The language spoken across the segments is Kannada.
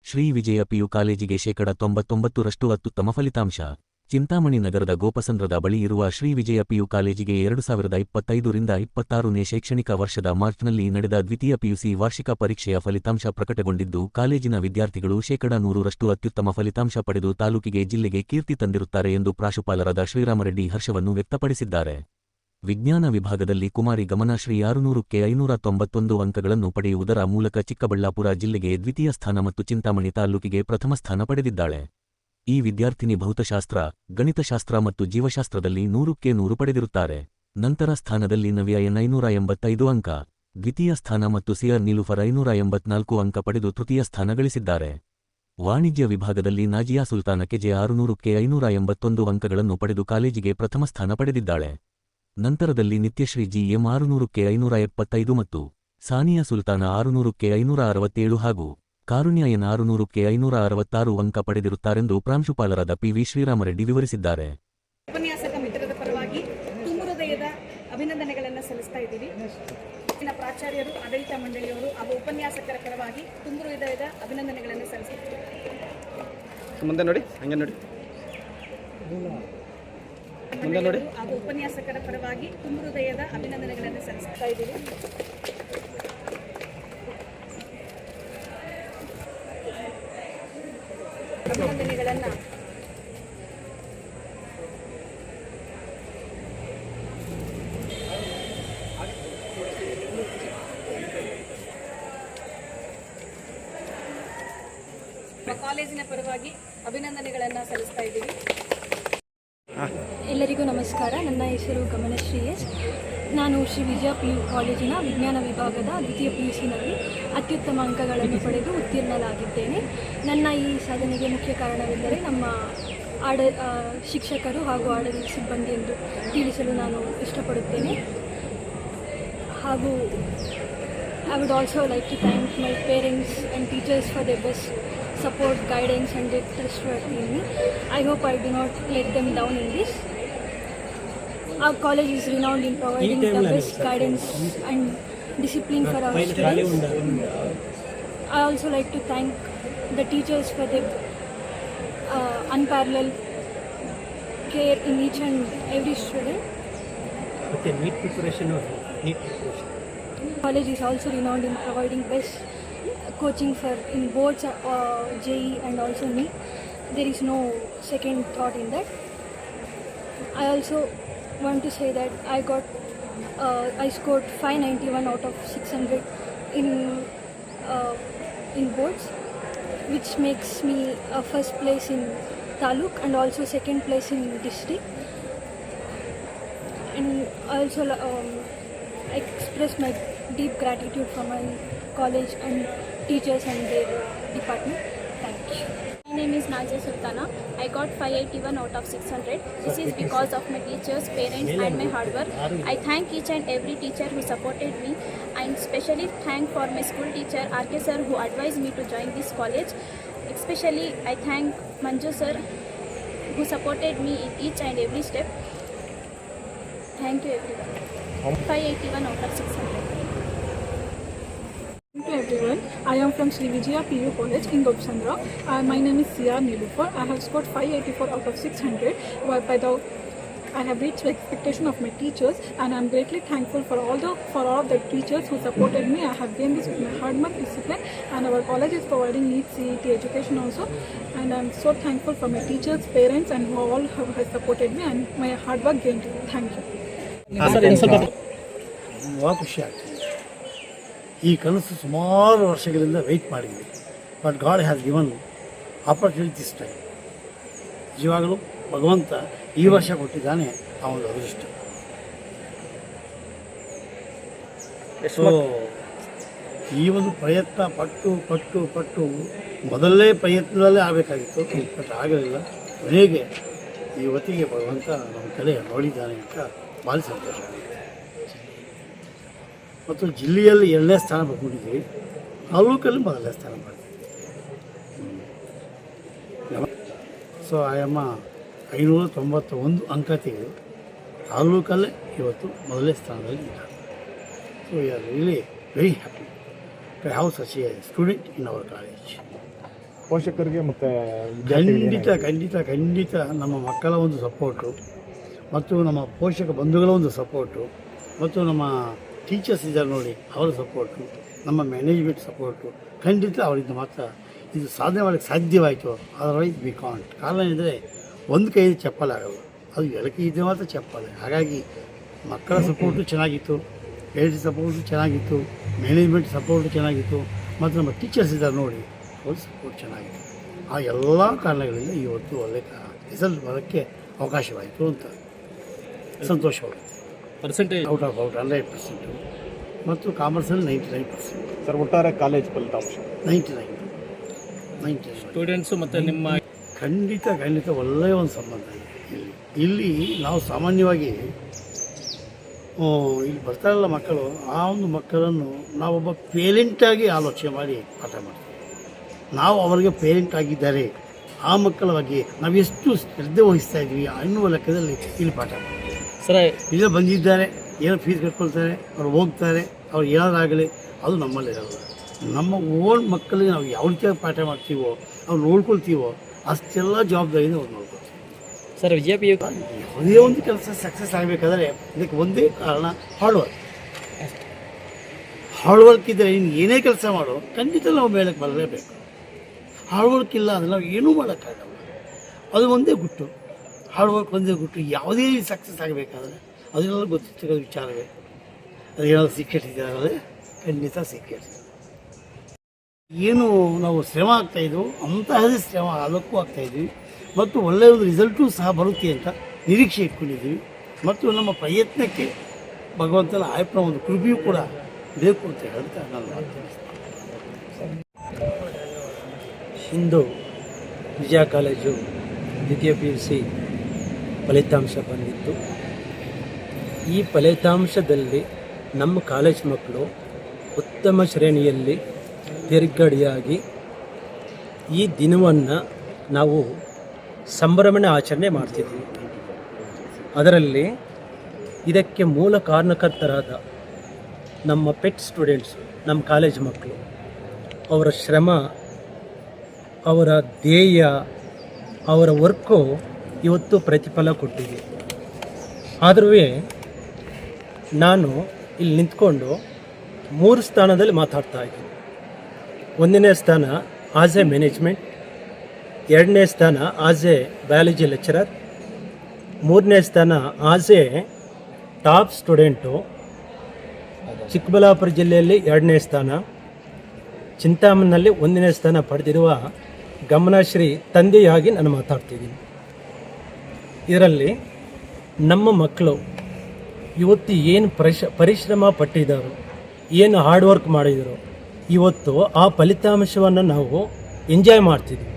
ಶ್ರೀ ವಿಜಯ ಪಿಯು ಕಾಲೇಜಿಗೆ 99% ಅತ್ಯುತ್ತಮ ಫಲಿತಾಂಶ. ಚಿಂತಾಮಣಿ ನಗರದ ಗೋಪಸಂದ್ರದ ಬಳಿ ಇರುವ ಶ್ರೀ ವಿಜಯ ಪಿಯು ಕಾಲೇಜಿಗೆ 2025ರಿಂದ 26ನೇ ಶೈಕ್ಷಣಿಕ ವರ್ಷದ ಮಾರ್ಚ್ನಲ್ಲಿ ನಡೆದ ದ್ವಿತೀಯ ಪಿಯುಸಿ ವಾರ್ಷಿಕ ಪರೀಕ್ಷೆಯ ಫಲಿತಾಂಶ ಪ್ರಕಟಗೊಂಡಿದ್ದು, ಕಾಲೇಜಿನ ವಿದ್ಯಾರ್ಥಿಗಳು 100% ಅತ್ಯುತ್ತಮ ಫಲಿತಾಂಶ ಪಡೆದು ತಾಲೂಕಿಗೆ ಜಿಲ್ಲೆಗೆ ಕೀರ್ತಿ ತಂದಿರುತ್ತಾರೆ ಎಂದು ಪ್ರಾಂಶುಪಾಲರಾದ ಶ್ರೀರಾಮರೆಡ್ಡಿ ಹರ್ಷವನ್ನು ವ್ಯಕ್ತಪಡಿಸಿದ್ದಾರೆ. ವಿಜ್ಞಾನ ವಿಭಾಗದಲ್ಲಿ ಕುಮಾರಿ ಗಮನಶ್ರೀ 600ಕ್ಕೆ 591 ಅಂಕಗಳನ್ನು ಪಡೆಯುವುದರ ಮೂಲಕ ಚಿಕ್ಕಬಳ್ಳಾಪುರ ಜಿಲ್ಲೆಗೆ ದ್ವಿತೀಯ ಸ್ಥಾನ ಮತ್ತು ಚಿಂತಾಮಣಿ ತಾಲೂಕಿಗೆ ಪ್ರಥಮ ಸ್ಥಾನ ಪಡೆದಿದ್ದಾಳೆ. ಈ ವಿದ್ಯಾರ್ಥಿನಿ ಭೌತಶಾಸ್ತ್ರ, ಗಣಿತಶಾಸ್ತ್ರ ಮತ್ತು ಜೀವಶಾಸ್ತ್ರದಲ್ಲಿ 100ಕ್ಕೆ 100 ಪಡೆದಿರುತ್ತಾರೆ. ನಂತರ ಸ್ಥಾನದಲ್ಲಿ ನವ್ಯ ಎನ್ 585 ಅಂಕ, ದ್ವಿತೀಯ ಸ್ಥಾನ ಮತ್ತು ಸಿಆರ್ ನೀಲುಫರ್ 584 ಅಂಕ ಪಡೆದು ತೃತೀಯ ಸ್ಥಾನ ಗಳಿಸಿದ್ದಾರೆ. ವಾಣಿಜ್ಯ ವಿಭಾಗದಲ್ಲಿ ನಾಜಿಯಾ ಸುಲ್ತಾನ ಕೆಜೆ 600ಕ್ಕೆ 581 ಅಂಕಗಳನ್ನು ಪಡೆದು ಕಾಲೇಜಿಗೆ ಪ್ರಥಮ ಸ್ಥಾನ ಪಡೆದಿದ್ದಾಳೆ. ನಂತರದಲ್ಲಿ ನಿತ್ಯಶ್ರೀ ಜಿಎಂ 600ಕ್ಕೆ 575 ಮತ್ತು ಸಾನಿಯಾ ಸುಲ್ತಾನ 600ಕ್ಕೆ 567 ಹಾಗೂ ಕಾರುಣ್ಯ ಎನ್ 600ಕ್ಕೆ 566 ಅಂಕ ಪಡೆದಿರುತ್ತಾರೆಂದು ಪ್ರಾಂಶುಪಾಲರಾದ ಪಿವಿ ಶ್ರೀರಾಮರೆಡ್ಡಿ ವಿವರಿಸಿದ್ದಾರೆ. ಉಪನ್ಯಾಸಕ ಮಿತ್ರರ ಪರವಾಗಿ ತುಂಬು ಹೃದಯದ ಅಭಿನಂದನೆಗಳನ್ನು ಸಲ್ಲಿಸ್ತಾ ಇದ್ದೀವಿ. ಪ್ರಾಚಾರ್ಯರು, ಆಡಳಿತ ಮಂಡಳಿಯವರು ಹಾಗೂ ಉಪನ್ಯಾಸಕರ ಪರವಾಗಿ ತುಂಬು ಹೃದಯದ ಅಭಿನಂದನೆಗಳನ್ನು ಸಲ್ಲಿಸುತ್ತೀವಿ. ಮುಂದೆ ನೋಡಿ, ಹಂಗೆ ನೋಡಿ, ಮುಂದೆ ನೋಡಿ. ಹಾಗೂ ಉಪನ್ಯಾಸಕರ ಪರವಾಗಿ ತುಂಬು ಹೃದಯದ ಅಭಿನಂದನೆಗಳನ್ನು ಸಲ್ಲಿಸ್ತಾ ಇದ್ದೀವಿ. ಅಭಿನಂದನೆಗಳನ್ನು ಕಾಲೇಜಿನ ಪರವಾಗಿ ಅಭಿನಂದನೆಗಳನ್ನು ಸಲ್ಲಿಸ್ತಾ ಇದ್ದೀವಿ. ಎಲ್ಲರಿಗೂ ನಮಸ್ಕಾರ. ನನ್ನ ಹೆಸರು ಗಮನಶ್ರೀ ಎಸ್. ನಾನು ಶ್ರೀ ವಿಜಯ ಪಿಯು ಕಾಲೇಜಿನ ವಿಜ್ಞಾನ ವಿಭಾಗದ ದ್ವಿತೀಯ ಪಿಯುಸಿನಲ್ಲಿ ಅತ್ಯುತ್ತಮ ಅಂಕಗಳನ್ನು ಪಡೆದು ಉತ್ತೀರ್ಣನಾಗಿದ್ದೇನೆ. ನನ್ನ ಈ ಸಾಧನೆಗೆ ಮುಖ್ಯ ಕಾರಣವೆಂದರೆ ನಮ್ಮ ಶಿಕ್ಷಕರು ಹಾಗೂ ಆಡಳಿತ ಸಿಬ್ಬಂದಿ ಎಂದು ತಿಳಿಸಲು ನಾನು ಇಷ್ಟಪಡುತ್ತೇನೆ. ಹಾಗೂ I would also like to thank my parents and teachers for their best support, guidance and their trustworthy in me. I hope I do not let them down in this. Our college is renowned in providing the best guidance and discipline for our students. I also like to thank the teachers for their unparalleled care in each and every student. Okay, NEET preparation or NEET preparation. College is also renowned in providing best coaching for in boards, JE and also NEET. There is no second thought in that. I also want to say that I scored 591 out of 600 in boards, which makes me first place in Taluk and also second place in district. And I also express my deep gratitude for my college and teachers and their department. Thank you. My name is Najia Sultana. I got 581 out of 600. This is because of my teachers, parents and my hard work. I thank each and every teacher who supported me, and especially thank for my school teacher RK sir who advised me to join this college. Especially I thank Manju sir who supported me in each and every step. Thank you everyone. 581 out of 600. To everyone, I am from Sri Vijaya PU College in Gopsandra. My name is C.R. Nilufar. I have scored 584 out of 600. I have reached the expectation of my teachers, and I am greatly thankful for all of the teachers who supported me. I have gained this with my hard work, discipline, and our college is providing NEET CET education also. And I am so thankful for my teachers, parents, and who all have supported me, and my hard work gained it. Thank you. ತುಂಬ ಖುಷಿ ಆಗ್ತದೆ. ಈ ಕನಸು ಸುಮಾರು ವರ್ಷಗಳಿಂದ ವೆಯ್ಟ್ ಮಾಡಿದ್ವಿ, but god has given opportunities time. ನಿಜವಾಗಲೂ ಭಗವಂತ ಈ ವರ್ಷ ಕೊಟ್ಟಿದ್ದಾನೆ ಆ ಒಂದು ಅದೃಷ್ಟ. ಸೊ ಈ ಒಂದು ಪ್ರಯತ್ನ ಪಟ್ಟು ಮೊದಲನೇ ಪ್ರಯತ್ನದಲ್ಲೇ ಆಗಬೇಕಾಗಿತ್ತು, ಬಟ್ ಆಗಲಿಲ್ಲ. ಕೊನೆಗೆ ಈ ಹೊತ್ತಿಗೆ ಭಗವಂತ ನಮ್ಮ ಕಡೆ ನೋಡಿದ್ದಾನೆ ಅಂತ ಭಾಳ ಸಂತೋಷ ಆಗಿದೆ. ಮತ್ತು ಜಿಲ್ಲೆಯಲ್ಲಿ 2ನೇ ಸ್ಥಾನ ಪಡ್ಕೊಂಡಿದ್ದೀವಿ, ತಾಲೂಕಲ್ಲಿ 1ನೇ ಸ್ಥಾನ ಪಡ್ತೀವಿ. ಸೊ ಆಯಮ್ಮ 591 ಅಂಕ ತೆಗೆದು ತಾಲೂಕಲ್ಲೇ ಇವತ್ತು 1ನೇ ಸ್ಥಾನದಲ್ಲಿ ಇದ್ದಾರೆ. So we are really very happy to have such a student in our college. ಪೋಷಕರಿಗೆ ಮತ್ತು ಖಂಡಿತ ನಮ್ಮ ಮಕ್ಕಳ ಒಂದು ಸಪೋರ್ಟು ಮತ್ತು ನಮ್ಮ ಪೋಷಕ ಬಂಧುಗಳ ಒಂದು ಸಪೋರ್ಟು ಮತ್ತು ನಮ್ಮ ಟೀಚರ್ಸ್ ಇದ್ದಾರೆ ನೋಡಿ ಅವರ ಸಪೋರ್ಟು, ನಮ್ಮ ಮ್ಯಾನೇಜ್ಮೆಂಟ್ ಸಪೋರ್ಟು ಖಂಡಿತ ಅವರಿಂದ ಮಾತ್ರ ಇದು ಸಾಧನೆ ಮಾಡೋಕ್ಕೆ ಸಾಧ್ಯವಾಯಿತು. Otherwise we can't. ಕಾರಣ ಅಂದರೆ ಒಂದು ಕೈಯಲ್ಲಿ ಚಪ್ಪಲ್ ಆಗೋದು, ಅದು ಎಡಕ್ಕೆ ಇದ್ದರೆ ಮಾತ್ರ ಚಪ್ಪಲ್. ಹಾಗಾಗಿ ಮಕ್ಕಳ ಸಪೋರ್ಟು ಚೆನ್ನಾಗಿತ್ತು, ಪೇರೆಂಟ್ಸ್ ಸಪೋರ್ಟು ಚೆನ್ನಾಗಿತ್ತು, ಮ್ಯಾನೇಜ್ಮೆಂಟ್ ಸಪೋರ್ಟು ಚೆನ್ನಾಗಿತ್ತು ಮತ್ತು ನಮ್ಮ ಟೀಚರ್ಸ್ ಇದ್ದಾರೆ ನೋಡಿ ಅವ್ರ ಸಪೋರ್ಟ್ ಚೆನ್ನಾಗಿತ್ತು. ಆ ಎಲ್ಲ ಕಾರಣಗಳಿಂದ ಇವತ್ತು ಒಳ್ಳೆ ರಿಸಲ್ಟ್ ಬರೋಕ್ಕೆ ಅವಕಾಶವಾಯಿತು ಅಂತ ಸಂತೋಷವಾಗುತ್ತೆ. ಪರ್ಸೆಂಟೇಜ್ ಔಟ್ ಆಫ್ 100% ಮತ್ತು ಕಾಮರ್ಸಲ್ಲಿ 99%. ಸರ್ ಒಟ್ಟಾರೆ ಕಾಲೇಜ್ ಫಲಿತಾಂಶ 99 ಸ್ಟೂಡೆಂಟ್ಸು ಮತ್ತು ನಿಮ್ಮ ಖಂಡಿತ ಒಳ್ಳೆಯ ಒಂದು ಸಂಬಂಧ ಇದೆ. ಇಲ್ಲಿ ನಾವು ಸಾಮಾನ್ಯವಾಗಿ ಇಲ್ಲಿ ಬರ್ತಾರಲ್ಲ ಮಕ್ಕಳು, ಆ ಒಂದು ಮಕ್ಕಳನ್ನು ನಾವೊಬ್ಬ ಪೇರೆಂಟಾಗಿ ಆಲೋಚನೆ ಮಾಡಿ ಪಾಠ ಮಾಡ್ತೀವಿ. ನಾವು ಅವರಿಗೆ ಪೇರೆಂಟ್ ಆಗಿದ್ದಾರೆ, ಆ ಮಕ್ಕಳ ಬಗ್ಗೆ ನಾವು ಎಷ್ಟು ಶ್ರದ್ಧೆ ವಹಿಸ್ತಾ ಇದ್ವಿ ಅನ್ನುವ ಲೆಕ್ಕದಲ್ಲಿ ಇಲ್ಲಿ ಪಾಠ ಮಾಡ್ತೀವಿ. ಸರ್ ಇಲ್ಲ ಬಂದಿದ್ದಾರೆ, ಏನೋ ಫೀಸ್ ಕಟ್ಕೊಳ್ತಾರೆ, ಅವ್ರು ಹೋಗ್ತಾರೆ, ಅವ್ರು ಏನಾದಾಗಲಿ ಅದು ನಮ್ಮಲ್ಲಿರಲ್ಲ. ನಮ್ಮ ಓನ್ ಮಕ್ಕಳಿಗೆ ನಾವು ಯಾವ ರೀತಿಯಾಗಿ ಪಾಠ ಮಾಡ್ತೀವೋ, ಅವ್ರು ನೋಡ್ಕೊಳ್ತೀವೋ ಅಷ್ಟೆಲ್ಲ ಜವಾಬ್ದಾರಿಯಿಂದ ಅವ್ರು ನೋಡ್ಕೊಳ್ತೀವಿ. ಸರ್ ವಿಜಯ ಯಾವುದೇ ಒಂದು ಕೆಲಸ ಸಕ್ಸಸ್ ಆಗಬೇಕಾದ್ರೆ ಇದಕ್ಕೆ ಒಂದೇ ಕಾರಣ ಹಾರ್ಡ್ ವರ್ಕ್ ಇದ್ದರೆ ಇನ್ನು ಏನೇ ಕೆಲಸ ಮಾಡೋ ಖಂಡಿತ ನಾವು ಮೇಲಕ್ಕೆ ಬರಲೇಬೇಕು. ಹಾರ್ಡ್ ವರ್ಕ್ ಇಲ್ಲ ಅಂದರೆ ನಾವು ಏನೂ ಮಾಡೋಕ್ಕಾಗಲ್ಲ. ಅದು ಒಂದೇ ಗುಟ್ಟು, ಹಾರ್ಡ್ ವರ್ಕ್ ಒಂದೇ ಗುಟ್ಟು. ಯಾವುದೇ ಸಕ್ಸಸ್ ಆಗಬೇಕಾದ್ರೆ ಅದನ್ನೆಲ್ಲ ಗೊತ್ತಿರೋ ವಿಚಾರವೇ. ಅದೇನಾದ್ರು ಸೀಕ್ರೆಟ್ ಇದೆಯಾದರೆ ಖಂಡಿತ ಸೀಕ್ರೆಟ್. ಏನು ನಾವು ಶ್ರಮ ಆಗ್ತಾಯಿದ್ವು ಅಂತಹದೇ ಶ್ರಮ ಅದಕ್ಕೂ ಆಗ್ತಾಯಿದ್ವಿ ಮತ್ತು ಒಳ್ಳೆಯ ಒಂದು ರಿಸಲ್ಟು ಸಹ ಬರುತ್ತೆ ಅಂತ ನಿರೀಕ್ಷೆ ಇಟ್ಕೊಂಡಿದ್ದೀವಿ. ಮತ್ತು ನಮ್ಮ ಪ್ರಯತ್ನಕ್ಕೆ ಭಗವಂತನ ಆಯಪ್ಪನ ಒಂದು ಕೃಪೆಯೂ ಕೂಡ ಬೇಕು ಅಂತ ಹೇಳ್ತಾ ನಾನು ಮಾಡ್ತೀನಿ. ಇಂದು ವಿಜಯ ಕಾಲೇಜು ದ್ವಿತೀಯ PUC ಫಲಿತಾಂಶ ಬಂದಿತ್ತು. ಈ ಫಲಿತಾಂಶದಲ್ಲಿ ನಮ್ಮ ಕಾಲೇಜ್ ಮಕ್ಕಳು ಉತ್ತಮ ಶ್ರೇಣಿಯಲ್ಲಿ ತೇರ್ಗಡೆಯಾಗಿ ಈ ದಿನವನ್ನು ನಾವು ಸಂಭ್ರಮಣೆ ಆಚರಣೆ ಮಾಡ್ತಿದ್ವಿ. ಅದರಲ್ಲಿ ಇದಕ್ಕೆ ಮೂಲ ಕಾರಣಕರ್ತರಾದ ನಮ್ಮ ಪೆಟ್ ಸ್ಟೂಡೆಂಟ್ಸು, ನಮ್ಮ ಕಾಲೇಜ್ ಮಕ್ಕಳು, ಅವರ ಶ್ರಮ, ಅವರ ಧ್ಯೇಯ, ಅವರ ವರ್ಕು ಇವತ್ತು ಪ್ರತಿಫಲ ಕೊಟ್ಟಿದೆ. ಆದರೂ ನಾನು ಇಲ್ಲಿ ನಿಂತ್ಕೊಂಡು 3 ಸ್ಥಾನದಲ್ಲಿ ಮಾತಾಡ್ತಾ ಇದ್ದೀನಿ. 1ನೇ ಸ್ಥಾನ ಆಸ್ ಎ ಮ್ಯಾನೇಜ್ಮೆಂಟ್, 2ನೇ ಸ್ಥಾನ ಆಸ್ ಎ ಬಯಾಲಜಿ ಲೆಕ್ಚರರ್, 3ನೇ ಸ್ಥಾನ as a top student, Chikkaballapur ಜಿಲ್ಲೆಯಲ್ಲಿ 2ನೇ ಸ್ಥಾನ, ಚಿಂತಾಮಣಿನಲ್ಲಿ 1ನೇ ಸ್ಥಾನ ಪಡೆದಿರುವ ಗಮನಶ್ರೀ ತಂದೆಯಾಗಿ ನಾನು ಮಾತಾಡ್ತಿದ್ದೀನಿ. ಇದರಲ್ಲಿ ನಮ್ಮ ಮಕ್ಕಳು ಇವತ್ತು ಏನು ಪರಿಶ್ರಮ ಪಟ್ಟಿದ್ದಾರೋ, ಏನು ಹಾರ್ಡ್ ವರ್ಕ್ ಮಾಡಿದರು, ಇವತ್ತು ಆ ಫಲಿತಾಂಶವನ್ನು ನಾವು ಎಂಜಾಯ್ ಮಾಡ್ತಿದ್ವಿ,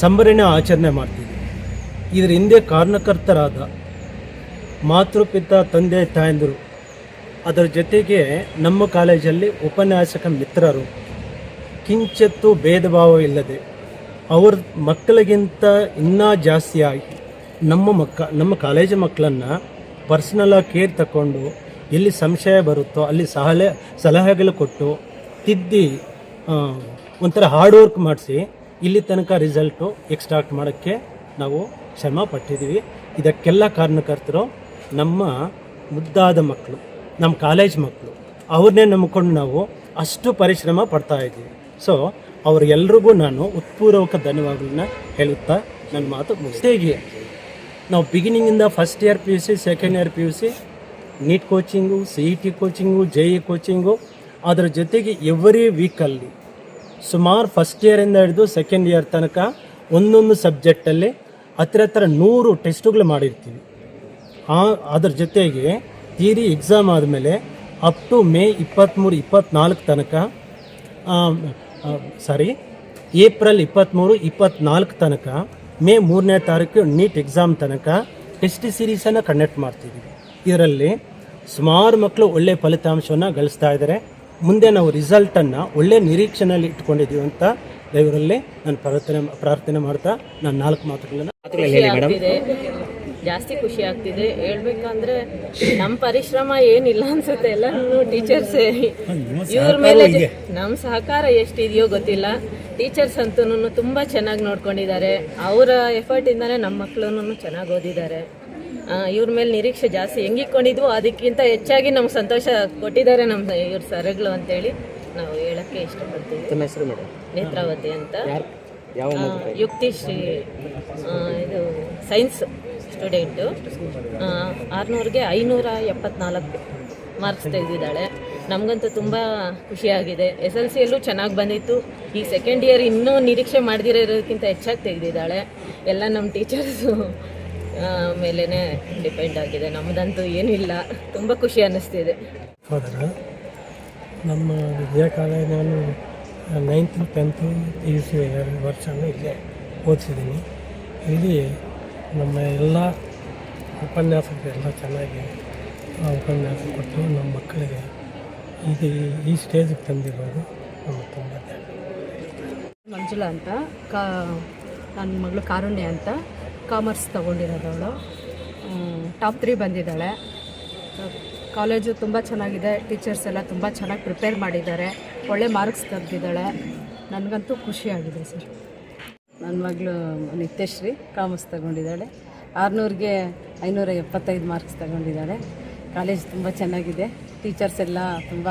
ಸಂಭ್ರಮ ಆಚರಣೆ ಮಾಡ್ತಿದ್ವಿ. ಇದರ ಹಿಂದೆ ಕಾರಣಕರ್ತರಾದ ಮಾತೃಪಿತ ತಂದೆ ತಾಯಂದಿರು, ಅದರ ಜೊತೆಗೆ ನಮ್ಮ ಕಾಲೇಜಲ್ಲಿ ಉಪನ್ಯಾಸಕ ಮಿತ್ರರು, ಕಿಂಚಿತ್ತೂ ಭೇದ ಭಾವ ಇಲ್ಲದೆ ಅವ್ರ ಮಕ್ಕಳಿಗಿಂತ ಇನ್ನೂ ಜಾಸ್ತಿಯಾಗಿ ನಮ್ಮ ಕಾಲೇಜು ಮಕ್ಕಳನ್ನು ಪರ್ಸ್ನಲಾಗಿ ಕೇರ್ ತಗೊಂಡು ಎಲ್ಲಿ ಸಂಶಯ ಬರುತ್ತೋ ಅಲ್ಲಿ ಸಲಹೆಗಳು ಕೊಟ್ಟು ತಿದ್ದಿ ಒಂಥರ ಹಾರ್ಡ್ ವರ್ಕ್ ಮಾಡಿಸಿ ಇಲ್ಲಿ ತನಕ ರಿಸಲ್ಟು ಎಕ್ಸ್ಟ್ರಾಕ್ಟ್ ಮಾಡೋಕ್ಕೆ ನಾವು ಶ್ರಮ ಪಟ್ಟಿದ್ದೀವಿ. ಇದಕ್ಕೆಲ್ಲ ಕಾರಣಕರ್ತರು ನಮ್ಮ ಮುದ್ದಾದ ಮಕ್ಕಳು, ನಮ್ಮ ಕಾಲೇಜ್ ಮಕ್ಕಳು. ಅವ್ರನ್ನೇ ನಂಬ್ಕೊಂಡು ನಾವು ಅಷ್ಟು ಪರಿಶ್ರಮ ಪಡ್ತಾಯಿದ್ದೀವಿ. ಸೊ ಅವರೆಲ್ರಿಗೂ ನಾನು ಉತ್ಪೂರ್ವಕ ಧನ್ಯವಾದಗಳನ್ನ ಹೇಳುತ್ತಾ ನನ್ನ ಮಾತು ಮುಗಿಸ್ತೇವೆ. ನಾವು ಬಿಗಿನಿಂಗಿಂದ first year PUC, second year PUC, NEET ಕೋಚಿಂಗು, CET ಕೋಚಿಂಗು, JE ಕೋಚಿಂಗು, ಅದರ ಜೊತೆಗೆ ಎವ್ರಿ ವೀಕಲ್ಲಿ ಸುಮಾರು ಫಸ್ಟ್ ಇಯರಿಂದ ಹಿಡಿದು ಸೆಕೆಂಡ್ ಇಯರ್ ತನಕ ಒಂದೊಂದು ಸಬ್ಜೆಕ್ಟಲ್ಲಿ ಹತ್ರ 100 ಟೆಸ್ಟುಗಳು ಮಾಡಿರ್ತೀವಿ. ಅದರ ಜೊತೆಗೆ ಥಿಯರಿ ಎಕ್ಸಾಮ್ ಆದಮೇಲೆ ಅಪ್ ಟು ಮೇ 23, 24 ತನಕ ಏಪ್ರಿಲ್ 23, 24 ತನಕ, ಮೇ 3ನೇ ತಾರೀಕು ನೀಟ್ ಎಕ್ಸಾಮ್ ತನಕ ಟೆಸ್ಟ್ ಸೀರೀಸನ್ನು ಕಂಡಕ್ಟ್ ಮಾಡ್ತಿದ್ದೀವಿ. ಇದರಲ್ಲಿ ಸುಮಾರು ಮಕ್ಕಳು ಒಳ್ಳೆಯ ಫಲಿತಾಂಶವನ್ನು ಗಳಿಸ್ತಾ ಇದ್ದಾರೆ. ಮುಂದೆ ನಾವು ರಿಸಲ್ಟನ್ನು ಒಳ್ಳೆಯ ನಿರೀಕ್ಷೆಯಲ್ಲಿ ಇಟ್ಕೊಂಡಿದ್ದೀವಿ ಅಂತ ದೇವರಲ್ಲಿ ನಾನು ಪ್ರಾರ್ಥನೆ ಮಾಡ್ತಾ ನಾನು 4 ಮಾತುಗಳನ್ನು ಹೇಳಿ ಮೇಡಮ್. ಜಾಸ್ತಿ ಖುಷಿ ಆಗ್ತಿದೆ. ಹೇಳ್ಬೇಕಂದ್ರೆ ನಮ್ಮ ಪರಿಶ್ರಮ ಏನಿಲ್ಲ ಅನ್ಸುತ್ತೆ, ಎಲ್ಲರೂ ಟೀಚರ್ಸೇ. ಇವ್ರ ಮೇಲೆ ನಮ್ಮ ಸಹಕಾರ ಎಷ್ಟಿದೆಯೋ ಗೊತ್ತಿಲ್ಲ. ಟೀಚರ್ಸ್ ಅಂತೂ ತುಂಬ ಚೆನ್ನಾಗಿ ನೋಡ್ಕೊಂಡಿದ್ದಾರೆ. ಅವರ ಎಫರ್ಟಿಂದನೇ ನಮ್ಮ ಮಕ್ಕಳನ್ನು ಚೆನ್ನಾಗಿ ಓದಿದ್ದಾರೆ. ಇವ್ರ ಮೇಲೆ ನಿರೀಕ್ಷೆ ಜಾಸ್ತಿ ಹೆಂಗಿಕೊಂಡಿದ್ವು ಅದಕ್ಕಿಂತ ಹೆಚ್ಚಾಗಿ ನಮ್ಗೆ ಸಂತೋಷ ಕೊಟ್ಟಿದ್ದಾರೆ ನಮ್ಮ ಇವ್ರ ಸರ್ಗಳು ಅಂತೇಳಿ ನಾವು ಹೇಳೋಕ್ಕೆ ಇಷ್ಟಪಡ್ತೀವಿ. ತಮ್ಮ ಹೆಸರು ಮೇಡಮ್? ನೇತ್ರಾವತಿ ಅಂತ, ಯಾವ ಯುಕ್ತಿಶ್ರೀ, ಇದು ಸೈನ್ಸ್ ಸ್ಟೂಡೆಂಟು. 600ಗೆ 574 ಮಾರ್ಕ್ಸ್ ತೆಗೆದಿದ್ದಾಳೆ. ನಮಗಂತೂ ತುಂಬ ಖುಷಿಯಾಗಿದೆ. SLCಯಲ್ಲೂ ಚೆನ್ನಾಗಿ ಬಂದಿತ್ತು. ಈ ಸೆಕೆಂಡ್ ಇಯರ್ ಇನ್ನೂ ನಿರೀಕ್ಷೆ ಮಾಡದಿರೋದಕ್ಕಿಂತ ಹೆಚ್ಚಾಗಿ ತೆಗೆದಿದ್ದಾಳೆ. ಎಲ್ಲ ನಮ್ಮ ಟೀಚರ್ಸು ಮೇಲೇ ಡಿಪೆಂಡ್ ಆಗಿದೆ. ನಮ್ಮದಂತೂ ಏನಿಲ್ಲ. ತುಂಬ ಖುಷಿ ಅನ್ನಿಸ್ತಿದೆ. ಸೋದರ ನಮ್ಮ ವಿದ್ಯಾ ಕಾಲೇಜ್ ನಾನು 9th 10th PUC 2 ವರ್ಷನೂ ಇಲ್ಲೇ ಓದಿಸಿದ್ದೀನಿ. ಇಲ್ಲಿ ನಮ್ಮ ಎಲ್ಲ ಉಪನ್ಯಾಸಕರೆಲ್ಲ ಚೆನ್ನಾಗಿ ಉಪನ್ಯಾಸ ಕೊಟ್ಟು ನಮ್ಮ ಮಕ್ಕಳಿಗೆ ಈ ಸ್ಟೇಜಿಗೆ ತಂದಿರೋದು ನಮಗೆ ತುಂಬ ಮಂಜುಳಾ ಅಂತ, ನನ್ನ ಮಗಳು ಕಾರುಣ್ಯ ಅಂತ, ಕಾಮರ್ಸ್ ತೊಗೊಂಡಿರೋದವಳು. ಟಾಪ್ 3 ಬಂದಿದ್ದಾಳೆ. ಕಾಲೇಜು ತುಂಬ ಚೆನ್ನಾಗಿದೆ. ಟೀಚರ್ಸ್ ಎಲ್ಲ ತುಂಬ ಚೆನ್ನಾಗಿ ಪ್ರಿಪೇರ್ ಮಾಡಿದ್ದಾರೆ. ಒಳ್ಳೆ ಮಾರ್ಕ್ಸ್ ತೆಗೆದಿದ್ದಾಳೆ. ನನಗಂತೂ ಖುಷಿಯಾಗಿದೆ ಸರ್. ನನ್ನ ಮಗಳು ನಿತ್ಯಶ್ರೀ ಕಾಮರ್ಸ್ ತಗೊಂಡಿದ್ದಾಳೆ. 600ಗೆ 575 ಮಾರ್ಕ್ಸ್ ತಗೊಂಡಿದ್ದಾಳೆ. ಕಾಲೇಜ್ ತುಂಬ ಚೆನ್ನಾಗಿದೆ. ಟೀಚರ್ಸ್ ಎಲ್ಲ ತುಂಬ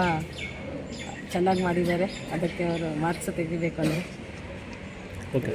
ಚೆನ್ನಾಗಿ ಮಾಡಿದ್ದಾರೆ. ಅದಕ್ಕೆ ಅವರು ಮಾರ್ಕ್ಸ್ ತೆಗಿಬೇಕು ಅಂದರೆ. ಓಕೆ.